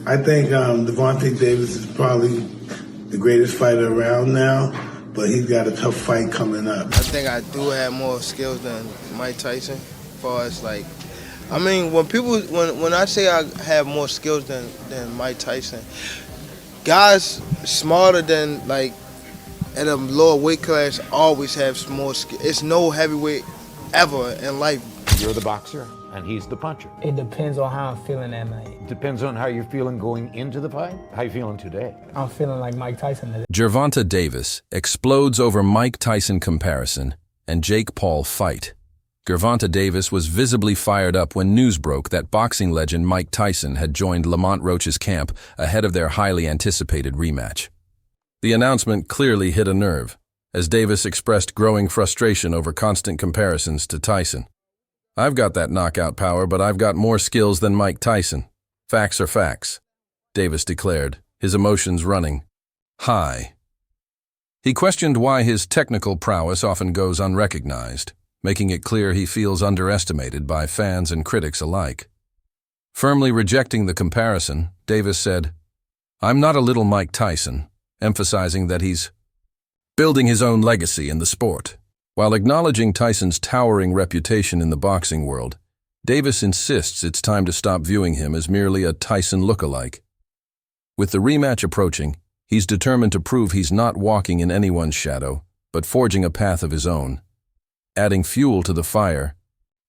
I think Gervonta Davis is probably the greatest fighter around now, but he's got a tough fight coming up. I think I do have more skills than Mike Tyson, as far as like, I mean, when I say I have more skills than Mike Tyson, guys smarter than, like, at a lower weight class always have more skill. It's no heavyweight ever in life. You're the boxer, and he's the puncher. It depends on how I'm feeling that night. Depends on how you're feeling going into the fight. How you feeling today? I'm feeling like Mike Tyson today. GervontaDavis explodes over Mike Tyson comparison and Jake Paul fight. GervontaDavis was visibly fired up when news broke that boxing legend Mike Tyson had joined Lamont Roach's camp ahead of their highly anticipated rematch. The announcement clearly hit a nerve, as Davis expressed growing frustration over constant comparisons to Tyson. "I've got that knockout power, but I've got more skills than Mike Tyson. Facts are facts," Davis declared, his emotions running high. He questioned why his technical prowess often goes unrecognized, making it clear he feels underestimated by fans and critics alike. Firmly rejecting the comparison, Davis said, "I'm not a little Mike Tyson," emphasizing that he's building his own legacy in the sport. While acknowledging Tyson's towering reputation in the boxing world, Davis insists it's time to stop viewing him as merely a Tyson lookalike. With the rematch approaching, he's determined to prove he's not walking in anyone's shadow, but forging a path of his own. Adding fuel to the fire,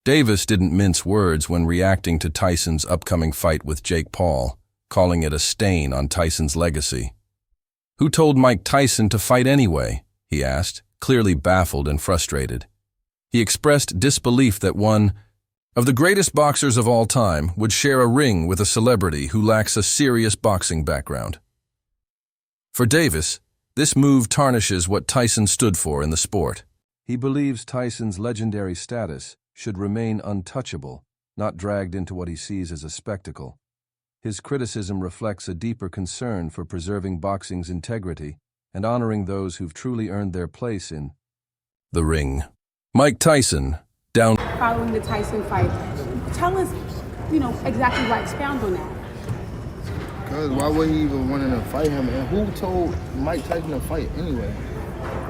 Davis didn't mince words when reacting to Tyson's upcoming fight with Jake Paul, calling it a stain on Tyson's legacy. "Who told Mike Tyson to fight anyway?" he asked, clearly baffled and frustrated. He expressed disbelief that one of the greatest boxers of all time would share a ring with a celebrity who lacks a serious boxing background. For Davis, this move tarnishes what Tyson stood for in the sport. He believes Tyson's legendary status should remain untouchable, not dragged into what he sees as a spectacle. His criticism reflects a deeper concern for preserving boxing's integrity and honoring those who've truly earned their place in the ring. Mike Tyson, down following the Tyson fight. Tell us, exactly why, expound on that. Because why would he even want to fight him? And who told Mike Tyson to fight anyway?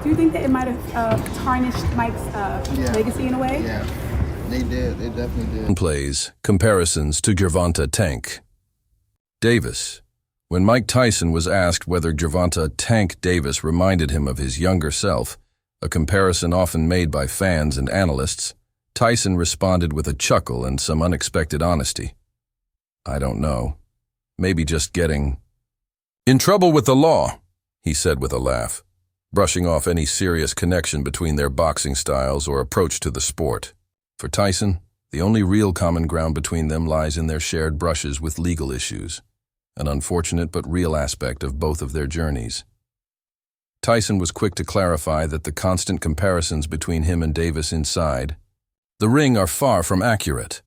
Do you think that it might have tarnished Mike's legacy in a way? Yeah, they did. They definitely did. Plays comparisons to Gervonta Tank Davis. When Mike Tyson was asked whether Gervonta Tank Davis reminded him of his younger self, a comparison often made by fans and analysts, Tyson responded with a chuckle and some unexpected honesty. "I don't know. Maybe just getting in trouble with the law," he said with a laugh, brushing off any serious connection between their boxing styles or approach to the sport. For Tyson, the only real common ground between them lies in their shared brushes with legal issues, an unfortunate but real aspect of both of their journeys. Tyson was quick to clarify that the constant comparisons between him and Davis inside the ring are far from accurate.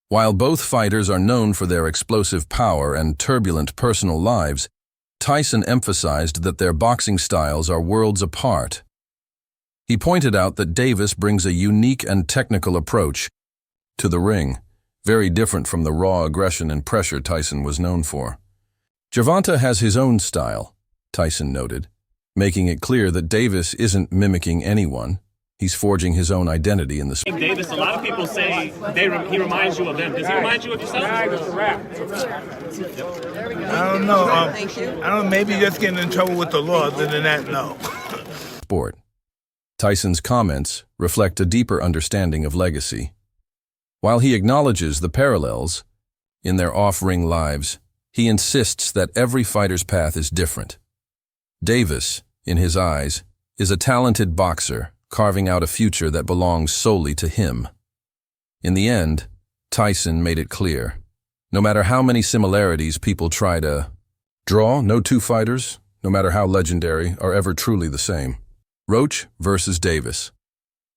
While both fighters are known for their explosive power and turbulent personal lives, Tyson emphasized that their boxing styles are worlds apart. He pointed out that Davis brings a unique and technical approach to the ring, very different from the raw aggression and pressure Tyson was known for. Gervonta has his own style, Tyson noted, making it clear that Davis isn't mimicking anyone. He's forging his own identity in the sport. Davis, a lot of people say he reminds you of them. Does he remind you of yourself? I don't know. I don't know. Maybe just getting in trouble with the law. Other than that, no. Sport. Tyson's comments reflect a deeper understanding of legacy. While he acknowledges the parallels in their off-ring lives, he insists that every fighter's path is different. Davis, in his eyes, is a talented boxer, carving out a future that belongs solely to him. In the end, Tyson made it clear, no matter how many similarities people try to draw, no two fighters, no matter how legendary, are ever truly the same. Roach versus Davis.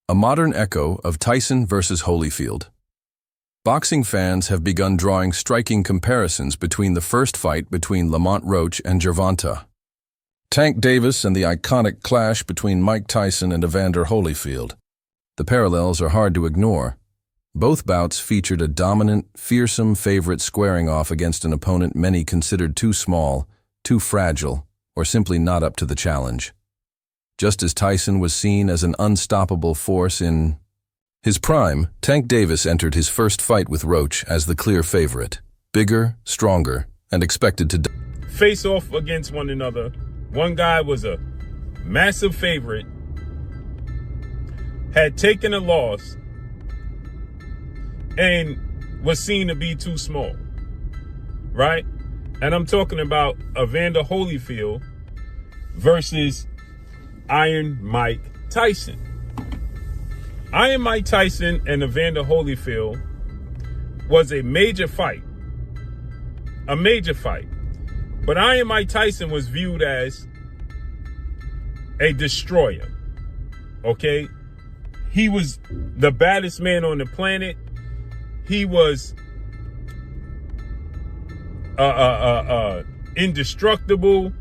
A modern echo of Tyson versus Holyfield. Boxing fans have begun drawing striking comparisons between the first fight between Lamont Roach and Gervonta Tank Davis and the iconic clash between Mike Tyson and Evander Holyfield. The parallels are hard to ignore. Both bouts featured a dominant, fearsome favorite squaring off against an opponent many considered too small, too fragile, or simply not up to the challenge. Just as Tyson was seen as an unstoppable force in his prime, Tank Davis entered his first fight with Roach as the clear favorite, bigger, stronger, and expected to face off against one another. One guy was a massive favorite, had taken a loss, and was seen to be too small, right? And I'm talking about Evander Holyfield versus Iron Mike Tyson. Iron Mike Tyson and Evander Holyfield was a major fight. A major fight. But Iron Mike Tyson was viewed as a destroyer, okay? He was the baddest man on the planet. He was indestructible.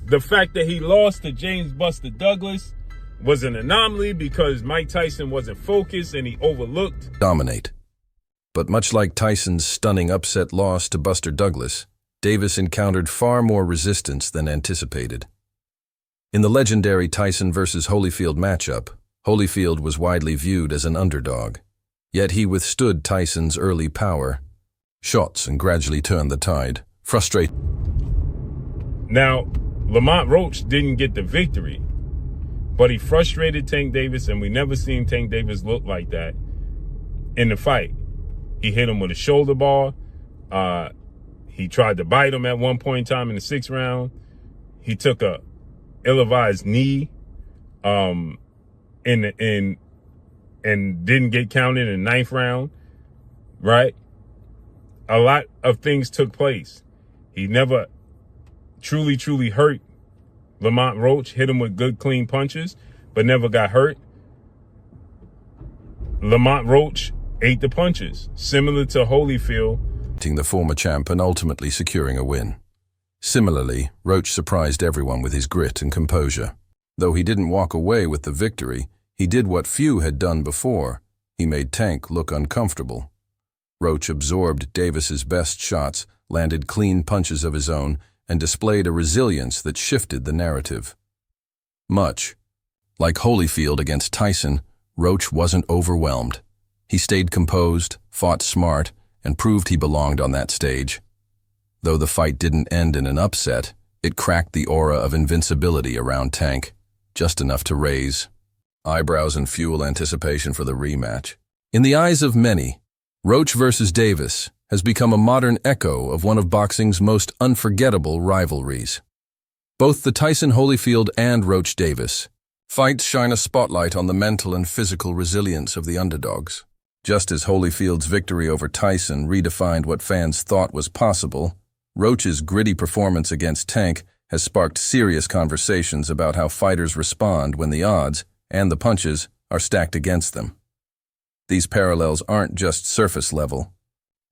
The fact that he lost to James Buster Douglas was an anomaly because Mike Tyson wasn't focused and he overlooked. dominate. But much like Tyson's stunning upset loss to Buster Douglas, Davis encountered far more resistance than anticipated. In the legendary Tyson versus Holyfield matchup, Holyfield was widely viewed as an underdog. Yet he withstood Tyson's early power, shots, and gradually turned the tide, frustrated. Now, Lamont Roach didn't get the victory, but he frustrated Tank Davis, and we never seen Tank Davis look like that in the fight. He hit him with a shoulder bar. He tried to bite him at one point in time in the 6th round. He took a ill-advised knee and didn't get counted in the 9th round, right? A lot of things took place. He never truly hurt Lamont Roach, hit him with good, clean punches, but never got hurt. Lamont Roach ate the punches, similar to Holyfield. The former champ and ultimately securing a win. Similarly, Roach surprised everyone with his grit and composure. Though he didn't walk away with the victory, he did what few had done before. He made Tank look uncomfortable. Roach absorbed Davis's best shots, landed clean punches of his own, and displayed a resilience that shifted the narrative. Much like Holyfield against Tyson, Roach wasn't overwhelmed. He stayed composed, fought smart, and proved he belonged on that stage. Though the fight didn't end in an upset, it cracked the aura of invincibility around Tank, just enough to raise eyebrows and fuel anticipation for the rematch. In the eyes of many, Roach versus Davis has become a modern echo of one of boxing's most unforgettable rivalries. Both the Tyson Holyfield and Roach Davis fights shine a spotlight on the mental and physical resilience of the underdogs. Just as Holyfield's victory over Tyson redefined what fans thought was possible, Roach's gritty performance against Tank has sparked serious conversations about how fighters respond when the odds and the punches are stacked against them. These parallels aren't just surface level.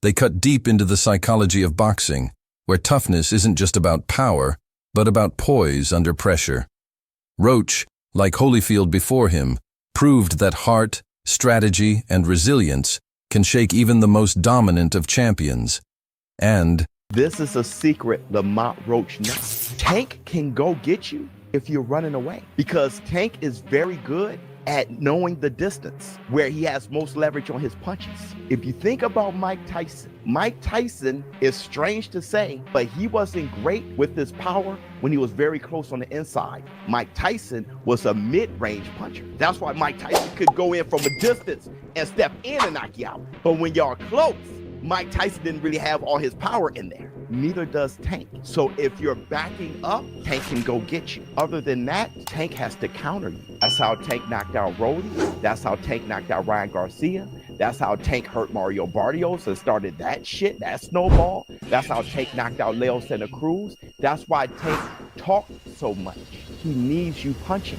They cut deep into the psychology of boxing, where toughness isn't just about power, but about poise under pressure. Roach, like Holyfield before him, proved that heart, strategy, and resilience can shake even the most dominant of champions. And this is a secret Lamont Roach knows. Tank can go get you if you're running away, because Tank is very good at knowing the distance where he has most leverage on his punches. If you think about Mike Tyson is strange to say, but he wasn't great with his power when he was very close on the inside. Mike Tyson was a mid-range puncher. That's why Mike Tyson could go in from a distance and step in and knock you out. But when y'all close, Mike Tyson didn't really have all his power in there. Neither does Tank. So if you're backing up, Tank can go get you. Other than that, Tank has to counter you. That's how Tank knocked out Rody. That's how Tank knocked out Ryan Garcia. That's how Tank hurt Mario Barrios and started that shit, that snowball. That's how Tank knocked out Leo Santa Cruz. That's why Tank talks so much. He needs you punching.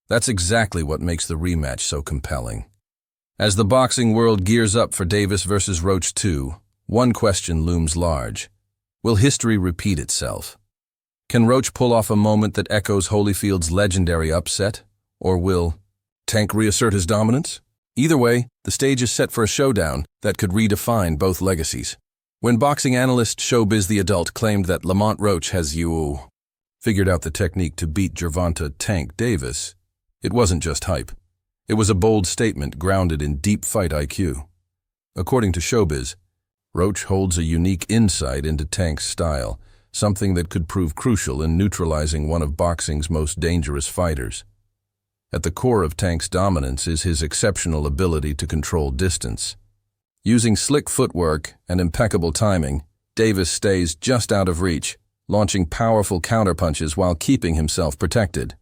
that's exactly what makes the rematch so compelling. As the boxing world gears up for Davis versus Roach 2, one question looms large. Will history repeat itself? Can Roach pull off a moment that echoes Holyfield's legendary upset? Or will Tank reassert his dominance? Either way, the stage is set for a showdown that could redefine both legacies. When boxing analyst Showbiz the Adult claimed that Lamont Roach has figured out the technique to beat Gervonta "Tank" Davis, it wasn't just hype. It was a bold statement grounded in deep fight IQ. According to Showbiz, Roach holds a unique insight into Tank's style, something that could prove crucial in neutralizing one of boxing's most dangerous fighters. At the core of Tank's dominance is his exceptional ability to control distance. Using slick footwork and impeccable timing, Davis stays just out of reach, launching powerful counterpunches while keeping himself protected.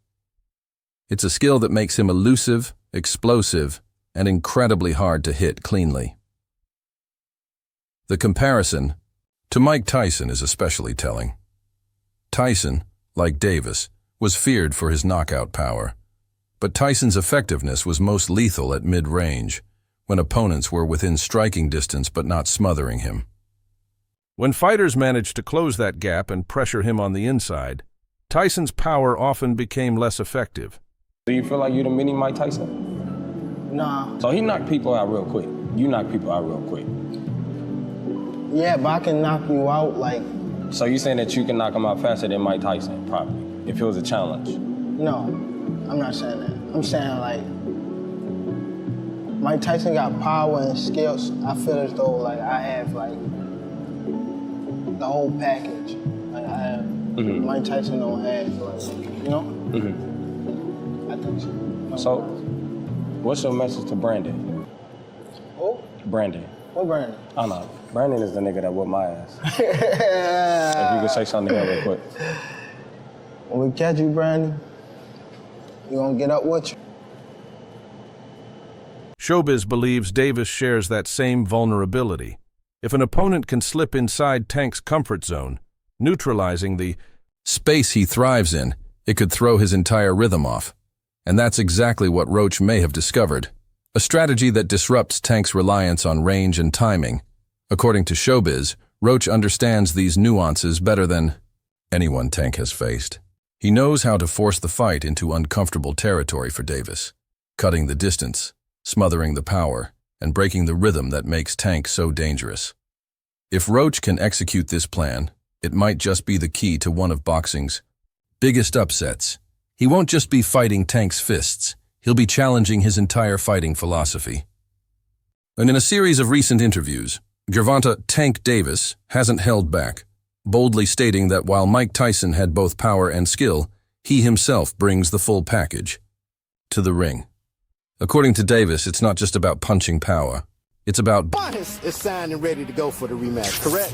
It's a skill that makes him elusive, explosive, and incredibly hard to hit cleanly. The comparison to Mike Tyson is especially telling. Tyson, like Davis, was feared for his knockout power, but Tyson's effectiveness was most lethal at mid-range, when opponents were within striking distance but not smothering him. When fighters managed to close that gap and pressure him on the inside, Tyson's power often became less effective. Do you feel like you're the mini Mike Tyson? Nah. So he knocked people out real quick. You knock people out real quick. Yeah, but I can knock you out like... So you saying that you can knock him out faster than Mike Tyson, probably, if it was a challenge? No, I'm not saying that. I'm saying like... Mike Tyson got power and skills. I feel as though like I have like the whole package. Like I have... Mike Tyson don't have like, you know? I think so. So, what's your message to Brandon? Who? Brandon. What Brandon? I don't know. Brandon is the nigga that whooped my ass. If you could say something here real quick. When we catch you, Brandon, we gonna get up with you. Showbiz believes Davis shares that same vulnerability. If an opponent can slip inside Tank's comfort zone, neutralizing the space he thrives in, it could throw his entire rhythm off. And that's exactly what Roach may have discovered, a strategy that disrupts Tank's reliance on range and timing. According to Showbiz, Roach understands these nuances better than anyone Tank has faced. He knows how to force the fight into uncomfortable territory for Davis, cutting the distance, smothering the power, and breaking the rhythm that makes Tank so dangerous. If Roach can execute this plan, it might just be the key to one of boxing's biggest upsets. He won't just be fighting Tank's fists, he'll be challenging his entire fighting philosophy. And in a series of recent interviews, Gervonta "Tank" Davis hasn't held back, boldly stating that while Mike Tyson had both power and skill, he himself brings the full package to the ring. According to Davis, it's not just about punching power. It's about... is signed and ready to go for the rematch, correct?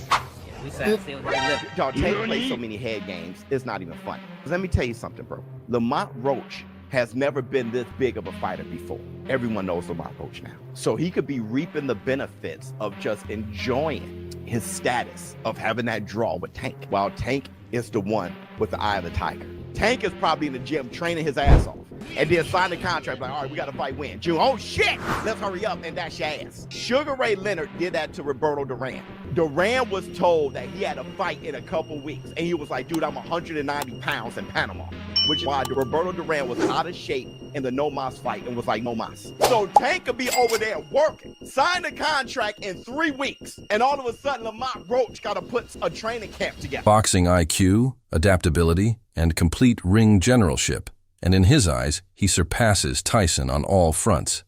Y'all play so many head games, it's not even funny. Let me tell you something, bro. Lamont Roach has never been this big of a fighter before. Everyone knows Lamont Roach now. So he could be reaping the benefits of just enjoying his status of having that draw with Tank, while Tank is the one with the eye of the tiger. Tank is probably in the gym training his ass off and then sign the contract like, all right, we got to fight when? June. Oh, shit! Let's hurry up and dash your ass. Sugar Ray Leonard did that to Roberto Duran. Duran was told that he had a fight in a couple weeks, and he was like, dude, I'm 190 pounds in Panama, which is why Roberto Duran was out of shape in the No Mas fight and was like, no mas. So Tank could be over there working, sign the contract in 3 weeks, and all of a sudden Lamont Roach got to put a training camp together. Boxing IQ, adaptability, and complete ring generalship, and in his eyes, he surpasses Tyson on all fronts.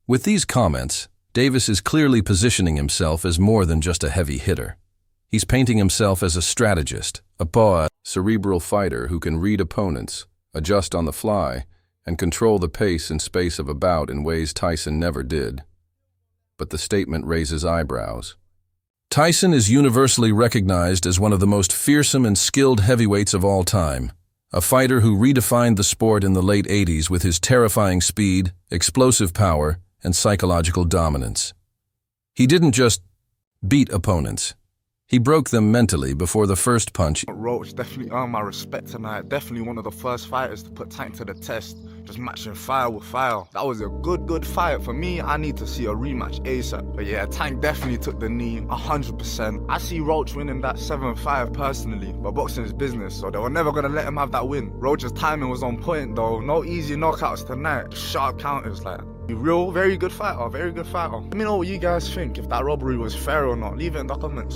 With these comments, Davis is clearly positioning himself as more than just a heavy hitter. He's painting himself as a strategist, a cerebral fighter who can read opponents, adjust on the fly, and control the pace and space of a bout in ways Tyson never did. But the statement raises eyebrows. Tyson is universally recognized as one of the most fearsome and skilled heavyweights of all time, a fighter who redefined the sport in the late 80s with his terrifying speed, explosive power, and psychological dominance. He didn't just beat opponents. He broke them mentally before the first punch. Roach definitely earned my respect tonight. Definitely one of the first fighters to put Tank to the test. Just matching fire with fire. That was a good fight. For me, I need to see a rematch ASAP. But yeah, Tank definitely took the knee, 100%. I see Roach winning that 7-5 personally, but boxing is business, so they were never gonna let him have that win. Roach's timing was on point though. No easy knockouts tonight. Just sharp counters like. Real, very good fighter, very good fighter. Let me know what you guys think, if that robbery was fair or not. Leave it in the comments.